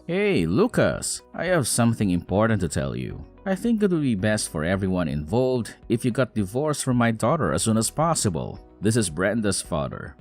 Hey, Lucas, I have something important to tell you. I think it would be best for everyone involved if you got divorced from my daughter as soon as possible. This is Brenda's father,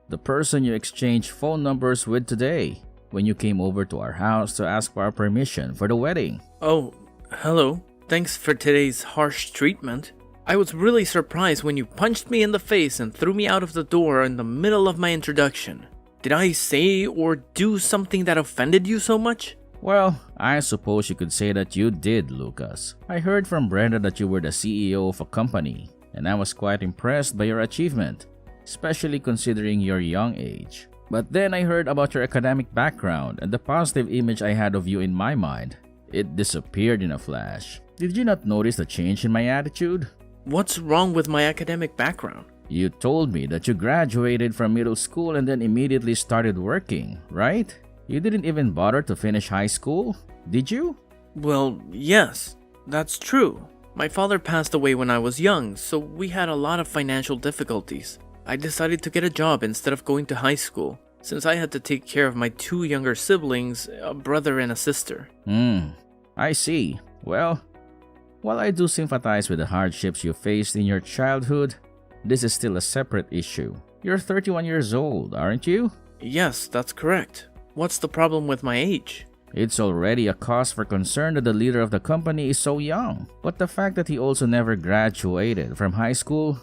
the person you exchanged phone numbers with today when you came over to our house to ask for our permission for the wedding. Oh, hello. Thanks for today's harsh treatment. I was really surprised when you punched me in the face and threw me out of the door in the middle of my introduction. Did I say or do something that offended you so much? Well, I suppose you could say that you did, Lucas. I heard from Brenda that you were the CEO of a company, and I was quite impressed by your achievement, especially considering your young age. But then I heard about your academic background and the positive image I had of you in my mind. It disappeared in a flash. Did you not notice the change in my attitude? What's wrong with my academic background? You told me that you graduated from middle school and then immediately started working, right? You didn't even bother to finish high school, did you? Well, yes, that's true. My father passed away when I was young, so we had a lot of financial difficulties. I decided to get a job instead of going to high school, since I had to take care of my two younger siblings, a brother and a sister. I see. Well, while I do sympathize with the hardships you faced in your childhood, this is still a separate issue. You're 31 years old, aren't you? Yes, that's correct. What's the problem with my age? It's already a cause for concern that the leader of the company is so young. But the fact that he also never graduated from high school,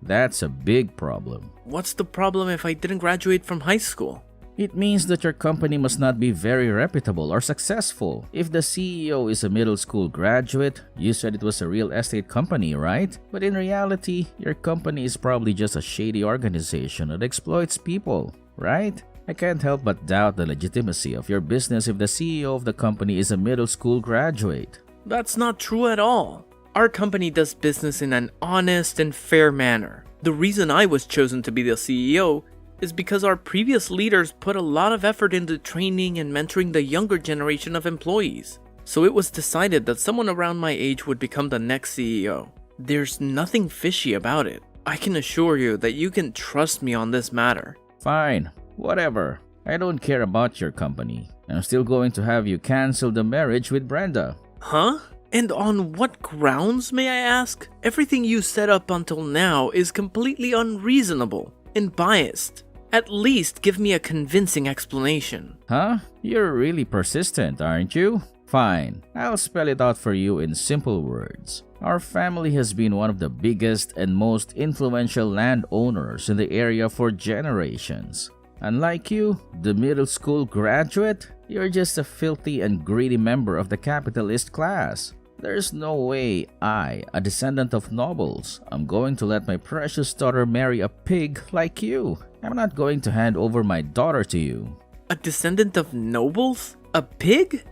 that's a big problem. What's the problem if I didn't graduate from high school? It means that your company must not be very reputable or successful. If the CEO is a middle school graduate, you said it was a real estate company, right? But in reality, your company is probably just a shady organization that exploits people, right? I can't help but doubt the legitimacy of your business if the CEO of the company is a middle school graduate. That's not true at all. Our company does business in an honest and fair manner. The reason I was chosen to be the CEO is because our previous leaders put a lot of effort into training and mentoring the younger generation of employees. So it was decided that someone around my age would become the next CEO. There's nothing fishy about it. I can assure you that you can trust me on this matter. Fine, whatever. I don't care about your company. I'm still going to have you cancel the marriage with Brenda. Huh? And on what grounds, may I ask? Everything you said up until now is completely unreasonable and biased. At least give me a convincing explanation. Huh? You're really persistent, aren't you? Fine, I'll spell it out for you in simple words. Our family has been one of the biggest and most influential landowners in the area for generations. Unlike you, the middle school graduate, you're just a filthy and greedy member of the capitalist class. There's no way I, a descendant of nobles, am going to let my precious daughter marry a pig like you. I'm not going to hand over my daughter to you. A descendant of nobles? A pig?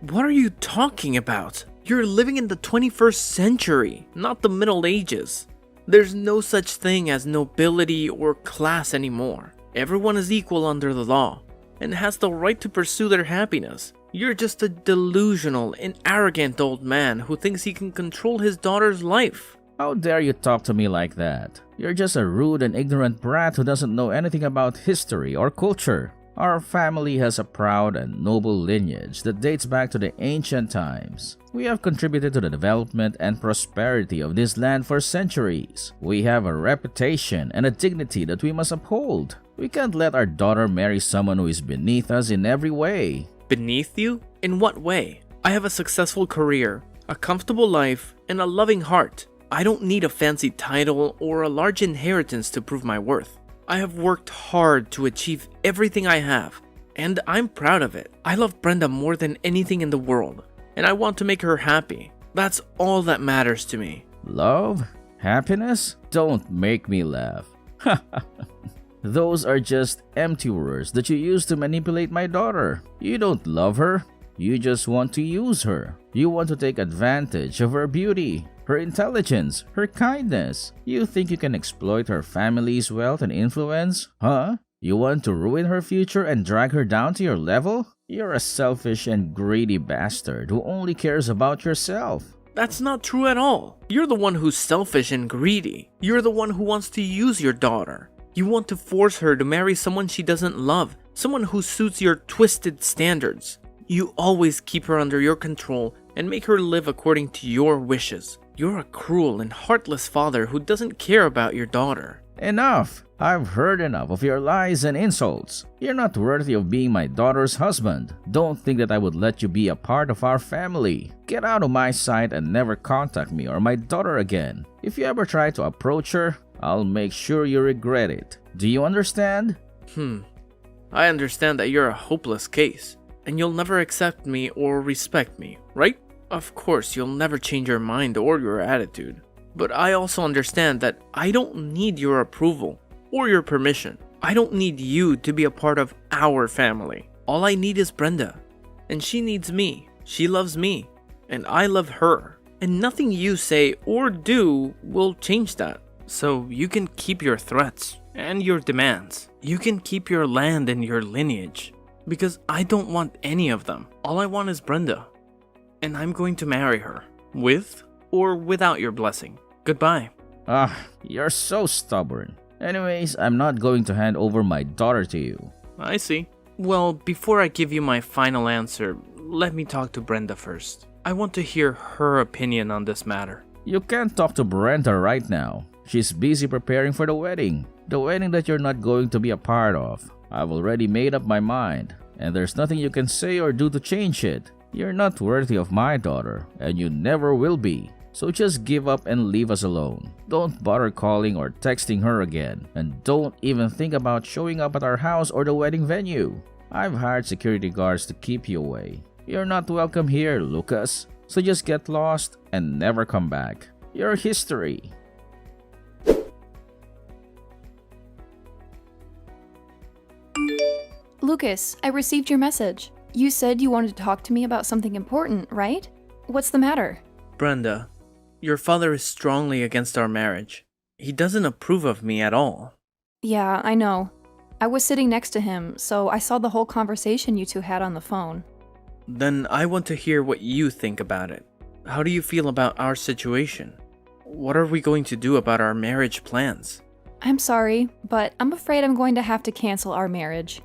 What are you talking about? You're living in the 21st century, not the Middle Ages. There's no such thing as nobility or class anymore. Everyone is equal under the law and has the right to pursue their happiness. You're just a delusional and arrogant old man who thinks he can control his daughter's life. How dare you talk to me like that? You're just a rude and ignorant brat who doesn't know anything about history or culture. Our family has a proud and noble lineage that dates back to the ancient times. We have contributed to the development and prosperity of this land for centuries. We have a reputation and a dignity that we must uphold. We can't let our daughter marry someone who is beneath us in every way. Beneath you? In what way? I have a successful career, a comfortable life, and a loving heart. I don't need a fancy title or a large inheritance to prove my worth. I have worked hard to achieve everything I have, and I'm proud of it. I love Brenda more than anything in the world, and I want to make her happy. That's all that matters to me. Love? Happiness? Don't make me laugh. Those are just empty words that you use to manipulate my daughter. You don't love her. You just want to use her. You want to take advantage of her beauty, her intelligence, her kindness. You think you can exploit her family's wealth and influence? Huh? You want to ruin her future and drag her down to your level? You're a selfish and greedy bastard who only cares about yourself. That's not true at all. You're the one who's selfish and greedy. You're the one who wants to use your daughter. You want to force her to marry someone she doesn't love, someone who suits your twisted standards. You always keep her under your control and make her live according to your wishes. You're a cruel and heartless father who doesn't care about your daughter. Enough! I've heard enough of your lies and insults. You're not worthy of being my daughter's husband. Don't think that I would let you be a part of our family. Get out of my sight and never contact me or my daughter again. If you ever try to approach her, I'll make sure you regret it. Do you understand? I understand that you're a hopeless case, and you'll never accept me or respect me, right? Of course, you'll never change your mind or your attitude. But I also understand that I don't need your approval or your permission. I don't need you to be a part of our family. All I need is Brenda, and she needs me. She loves me, and I love her. And nothing you say or do will change that. So you can keep your threats and your demands. You can keep your land and your lineage, because I don't want any of them. All I want is Brenda, and I'm going to marry her, with or without your blessing. Goodbye. You're so stubborn. Anyways, I'm not going to hand over my daughter to you. I see. Well, before I give you my final answer, let me talk to Brenda first. I want to hear her opinion on this matter. You can't talk to Brenda right now. She's busy preparing for the wedding. The wedding that you're not going to be a part of. I've already made up my mind, and there's nothing you can say or do to change it. You're not worthy of my daughter, and you never will be. So just give up and leave us alone. Don't bother calling or texting her again, and don't even think about showing up at our house or the wedding venue. I've hired security guards to keep you away. You're not welcome here, Lucas. So just get lost and never come back. You're history. Lucas, I received your message. You said you wanted to talk to me about something important, right? What's the matter? Brenda, your father is strongly against our marriage. He doesn't approve of me at all. Yeah, I know. I was sitting next to him, so I saw the whole conversation you two had on the phone. Then I want to hear what you think about it. How do you feel about our situation? What are we going to do about our marriage plans? I'm sorry, but I'm afraid I'm going to have to cancel our marriage.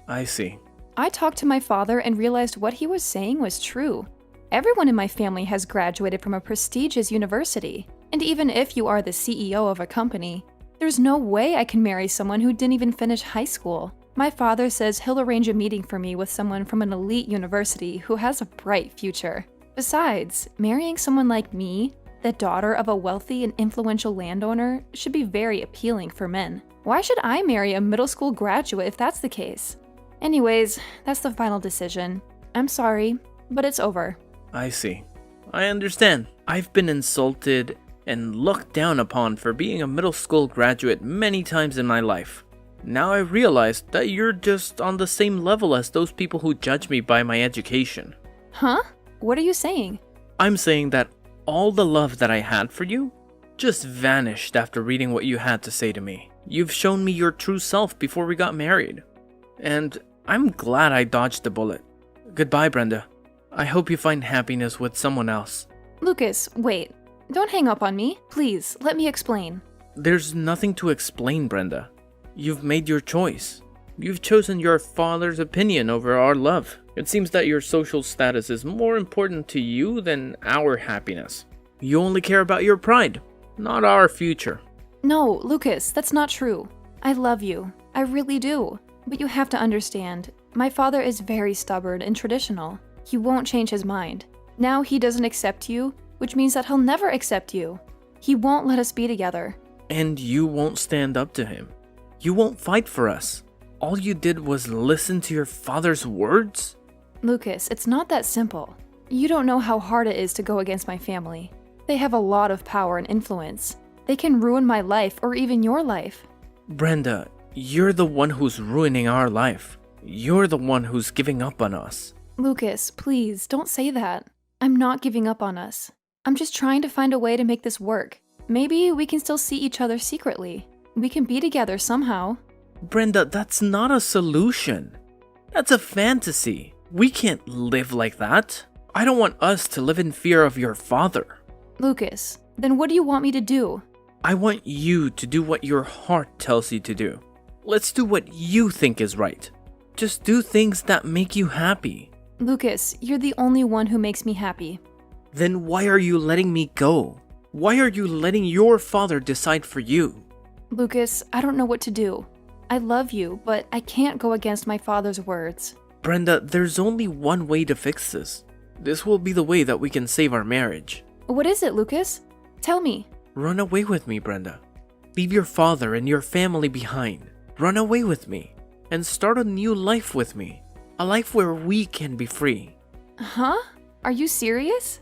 I see. I talked to my father and realized what he was saying was true. Everyone in my family has graduated from a prestigious university, and even if you are the CEO of a company, there's no way I can marry someone who didn't even finish high school. My father says he'll arrange a meeting for me with someone from an elite university who has a bright future. Besides, marrying someone like me, the daughter of a wealthy and influential landowner, should be very appealing for men. Why should I marry a middle school graduate if that's the case? Anyways, that's the final decision. I'm sorry, but it's over. I see. I understand. I've been insulted and looked down upon for being a middle school graduate many times in my life. Now I realize that you're just on the same level as those people who judge me by my education. Huh? What are you saying? I'm saying that all the love that I had for you just vanished after reading what you had to say to me. You've shown me your true self before we got married. And I'm glad I dodged the bullet. Goodbye, Brenda. I hope you find happiness with someone else. Lucas, wait. Don't hang up on me. Please, let me explain. There's nothing to explain, Brenda. You've made your choice. You've chosen your father's opinion over our love. It seems that your social status is more important to you than our happiness. You only care about your pride, not our future. No, Lucas, that's not true. I love you. I really do. But you have to understand, my father is very stubborn and traditional. He won't change his mind. Now he doesn't accept you, which means that he'll never accept you. He won't let us be together. And you won't stand up to him. You won't fight for us. All you did was listen to your father's words? Lucas, it's not that simple. You don't know how hard it is to go against my family. They have a lot of power and influence. They can ruin my life or even your life. Brenda, you're the one who's ruining our life. You're the one who's giving up on us. Lucas, please, don't say that. I'm not giving up on us. I'm just trying to find a way to make this work. Maybe we can still see each other secretly. We can be together somehow. Brenda, that's not a solution. That's a fantasy. We can't live like that. I don't want us to live in fear of your father. Lucas, then what do you want me to do? I want you to do what your heart tells you to do. Let's do what you think is right. Just do things that make you happy. Lucas, you're the only one who makes me happy. Then why are you letting me go? Why are you letting your father decide for you? Lucas, I don't know what to do. I love you, but I can't go against my father's words. Brenda, there's only one way to fix this. This will be the way that we can save our marriage. What is it, Lucas? Tell me. Run away with me, Brenda. Leave your father and your family behind. Run away with me and start a new life with me. A life where we can be free. Huh? Are you serious?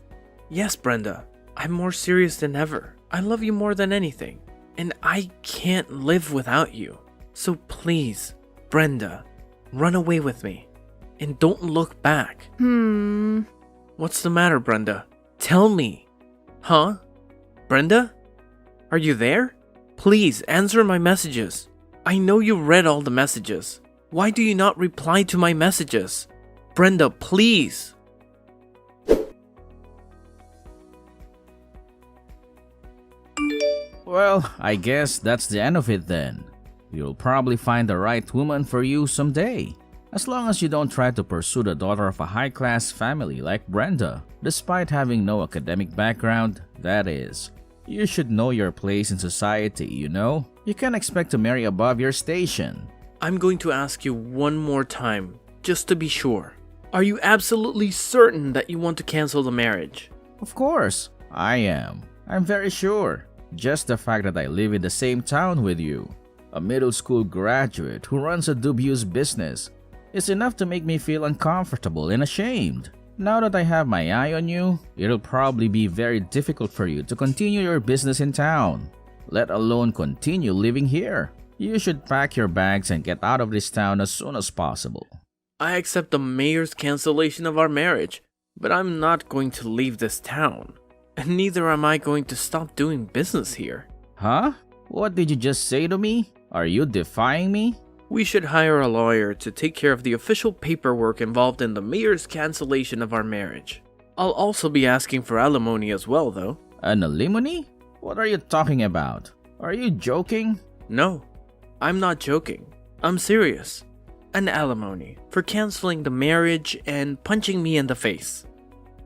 Yes, Brenda. I'm more serious than ever. I love you more than anything. And I can't live without you. So please, Brenda, run away with me. And don't look back. What's the matter, Brenda? Tell me. Huh? Brenda? Are you there? Please answer my messages. I know you read all the messages. Why do you not reply to my messages? Brenda, please. Well, I guess that's the end of it then. You'll probably find the right woman for you someday. As long as you don't try to pursue the daughter of a high-class family like Brenda, despite having no academic background, that is. You should know your place in society, you know? You can't expect to marry above your station. I'm going to ask you one more time, just to be sure. Are you absolutely certain that you want to cancel the marriage? Of course, I am. I'm very sure. Just the fact that I live in the same town with you, a middle school graduate who runs a dubious business, is enough to make me feel uncomfortable and ashamed. Now that I have my eye on you, it'll probably be very difficult for you to continue your business in town, let alone continue living here. You should pack your bags and get out of this town as soon as possible. I accept the mayor's cancellation of our marriage, but I'm not going to leave this town. And neither am I going to stop doing business here. Huh? What did you just say to me? Are you defying me? We should hire a lawyer to take care of the official paperwork involved in the mayor's cancellation of our marriage. I'll also be asking for alimony as well, though. An alimony? What are you talking about? Are you joking? No, I'm not joking. I'm serious. An alimony for canceling the marriage and punching me in the face.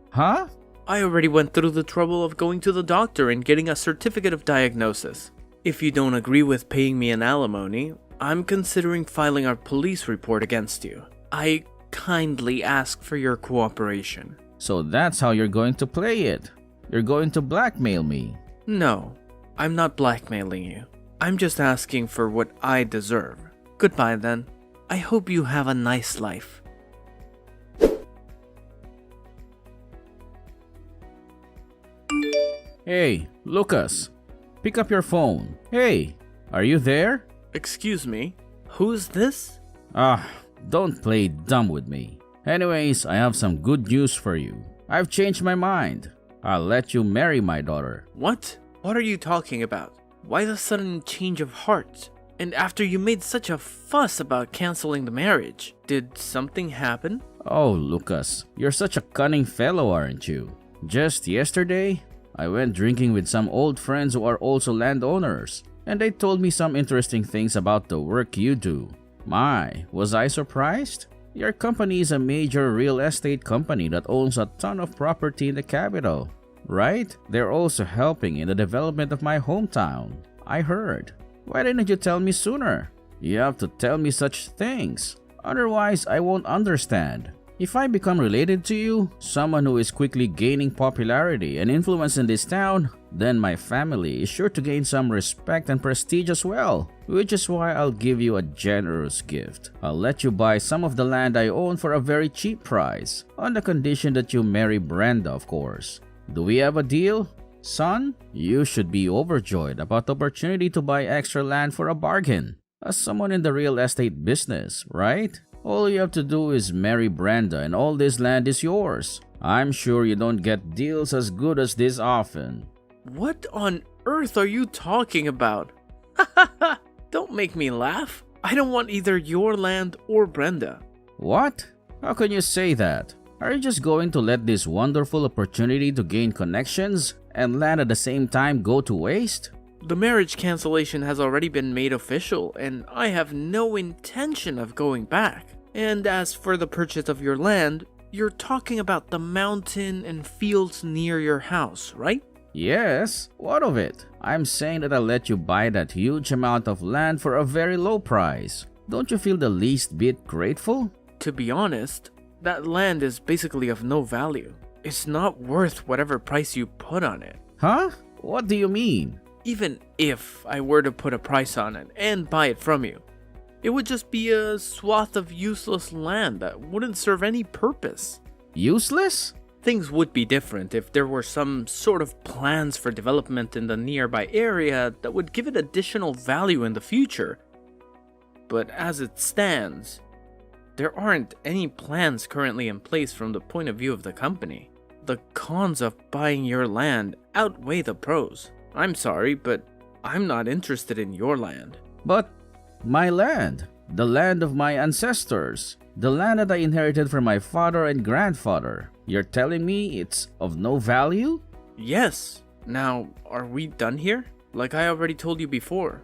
Huh? I already went through the trouble of going to the doctor and getting a certificate of diagnosis. If you don't agree with paying me an alimony, I'm considering filing a police report against you. I kindly ask for your cooperation. So that's how you're going to play it. You're going to blackmail me. No, I'm not blackmailing you. I'm just asking for what I deserve. Goodbye then. I hope you have a nice life. Hey, Lucas. Pick up your phone. Hey, are you there? Excuse me, who's this? Don't play dumb with me. Anyways, I have some good news for you. I've changed my mind. I'll let you marry my daughter. What? What are you talking about? Why the sudden change of heart? And after you made such a fuss about canceling the marriage, did something happen? Oh, Lucas, you're such a cunning fellow, aren't you? Just yesterday, I went drinking with some old friends who are also landowners, and they told me some interesting things about the work you do. My, was I surprised? Your company is a major real estate company that owns a ton of property in the capital, right? They're also helping in the development of my hometown, I heard. Why didn't you tell me sooner? You have to tell me such things. Otherwise, I won't understand. If I become related to you, someone who is quickly gaining popularity and influence in this town, then my family is sure to gain some respect and prestige as well, which is why I'll give you a generous gift. I'll let you buy some of the land I own for a very cheap price, on the condition that you marry Brenda, of course. Do we have a deal? Son, you should be overjoyed about the opportunity to buy extra land for a bargain. As someone in the real estate business, right? All you have to do is marry Brenda and all this land is yours. I'm sure you don't get deals as good as this often. What on earth are you talking about? Don't make me laugh. I don't want either your land or Brenda. What? How can you say that? Are you just going to let this wonderful opportunity to gain connections and land at the same time go to waste? The marriage cancellation has already been made official, and I have no intention of going back. And as for the purchase of your land, You're talking about the mountain and fields near your house, right? Yes, what of it? I'm saying that I'll let you buy that huge amount of land for a very low price. Don't you feel the least bit grateful? To be honest, that land is basically of no value. It's not worth whatever price you put on it. Huh? What do you mean? Even if I were to put a price on it and buy it from you, it would just be a swath of useless land that wouldn't serve any purpose. Useless? Things would be different if there were some sort of plans for development in the nearby area that would give it additional value in the future. But as it stands, there aren't any plans currently in place from the point of view of the company. The cons of buying your land outweigh the pros. I'm sorry, but I'm not interested in your land. But my land, the land of my ancestors, the land that I inherited from my father and grandfather. You're telling me it's of no value? Yes. Now, are we done here? Like I already told you before,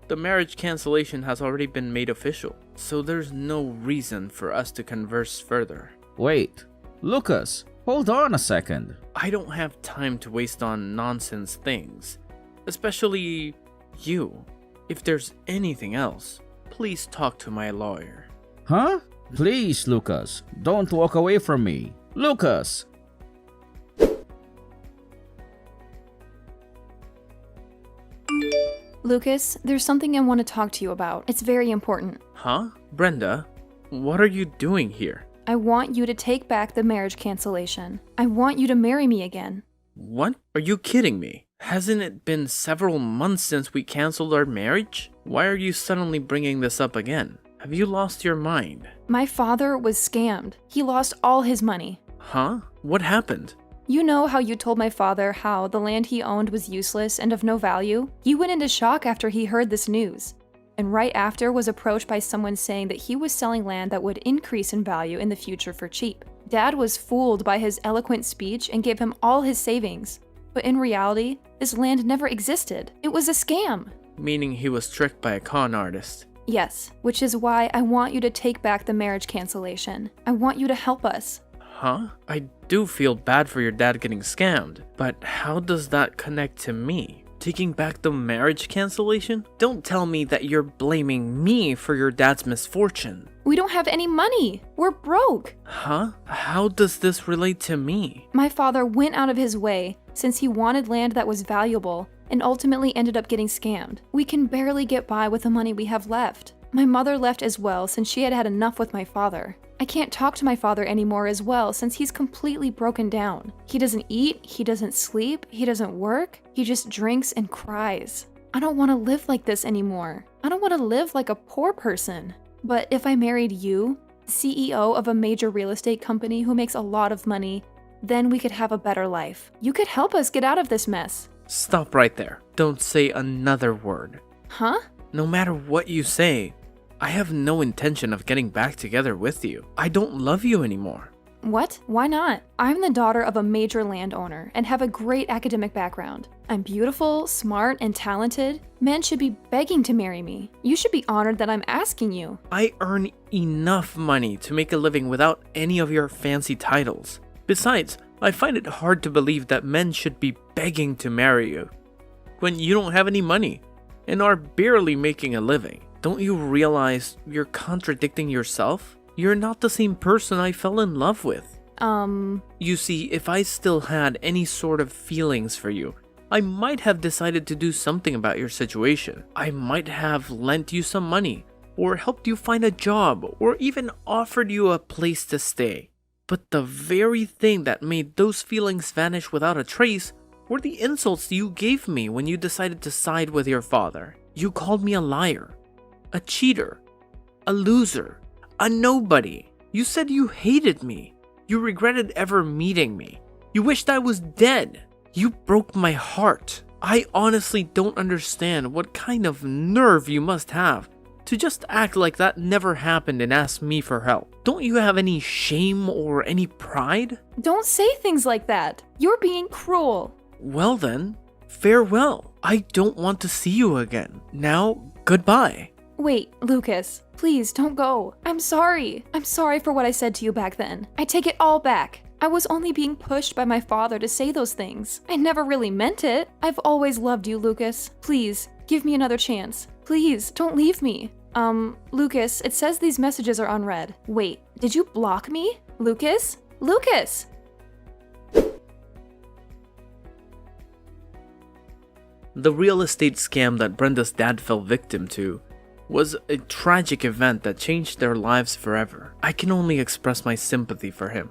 the marriage cancellation has already been made official, so there's no reason for us to converse further. Wait, Lucas, hold on a second. I don't have time to waste on nonsense things, especially you. If there's anything else, please talk to my lawyer. Huh? Please, Lucas, don't walk away from me. Lucas! Lucas, there's something I want to talk to you about. It's very important. Huh? Brenda, what are you doing here? I want you to take back the marriage cancellation. I want you to marry me again. What? Are you kidding me? Hasn't it been several months since we canceled our marriage? Why are you suddenly bringing this up again? Have you lost your mind? My father was scammed. He lost all his money. Huh? What happened? You know how you told my father how the land he owned was useless and of no value? He went into shock after he heard this news, and right after was approached by someone saying that he was selling land that would increase in value in the future for cheap. Dad was fooled by his eloquent speech and gave him all his savings. But in reality, this land never existed. It was a scam. Meaning he was tricked by a con artist. Yes, which is why I want you to take back the marriage cancellation. I want you to help us. Huh? I do feel bad for your dad getting scammed, but how does that connect to me? Taking back the marriage cancellation? Don't tell me that you're blaming me for your dad's misfortune. We don't have any money. We're broke. Huh? How does this relate to me? My father went out of his way since he wanted land that was valuable and ultimately ended up getting scammed. We can barely get by with the money we have left. My mother left as well since she had had enough with my father. I can't talk to my father anymore as well since he's completely broken down. He doesn't eat, he doesn't sleep, he doesn't work, he just drinks and cries. I don't want to live like this anymore. I don't want to live like a poor person. But if I married you, CEO of a major real estate company who makes a lot of money, then we could have a better life. You could help us get out of this mess. Stop right there. Don't say another word. Huh? No matter what you say, I have no intention of getting back together with you. I don't love you anymore. What? Why not? I'm the daughter of a major landowner and have a great academic background. I'm beautiful, smart, and talented. Men should be begging to marry me. You should be honored that I'm asking you. I earn enough money to make a living without any of your fancy titles. Besides, I find it hard to believe that men should be begging to marry you when you don't have any money and are barely making a living. Don't you realize you're contradicting yourself? You're not the same person I fell in love with. You see, if I still had any sort of feelings for you, I might have decided to do something about your situation. I might have lent you some money, or helped you find a job, or even offered you a place to stay. But the very thing that made those feelings vanish without a trace were the insults you gave me when you decided to side with your father. You called me a liar, a cheater, a loser, a nobody. You said you hated me. You regretted ever meeting me. You wished I was dead. You broke my heart. I honestly don't understand what kind of nerve you must have to just act like that never happened and ask me for help. Don't you have any shame or any pride? Don't say things like that. You're being cruel. Well then, farewell. I don't want to see you again. Now, goodbye. Wait, Lucas, please don't go. I'm sorry. I'm sorry for what I said to you back then. I take it all back. I was only being pushed by my father to say those things. I never really meant it. I've always loved you, Lucas. Please, give me another chance. Please, don't leave me. Lucas, it says these messages are unread. Wait, did you block me? Lucas? Lucas! The real estate scam that Brenda's dad fell victim to was a tragic event that changed their lives forever. I can only express my sympathy for him,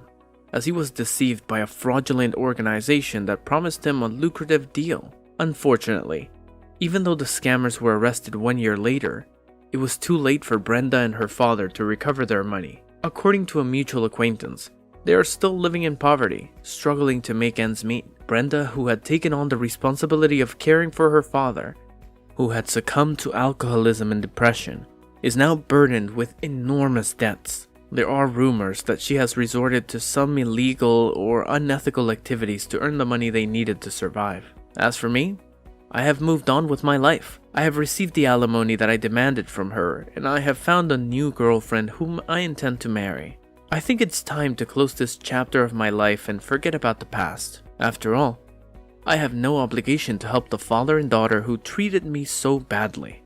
as he was deceived by a fraudulent organization that promised him a lucrative deal. Unfortunately, even though the scammers were arrested 1 year later, it was too late for Brenda and her father to recover their money. According to a mutual acquaintance, they are still living in poverty, struggling to make ends meet. Brenda, who had taken on the responsibility of caring for her father, who had succumbed to alcoholism and depression, is now burdened with enormous debts. There are rumors that she has resorted to some illegal or unethical activities to earn the money they needed to survive. As for me, I have moved on with my life. I have received the alimony that I demanded from her, and I have found a new girlfriend whom I intend to marry. I think it's time to close this chapter of my life and forget about the past. After all, I have no obligation to help the father and daughter who treated me so badly.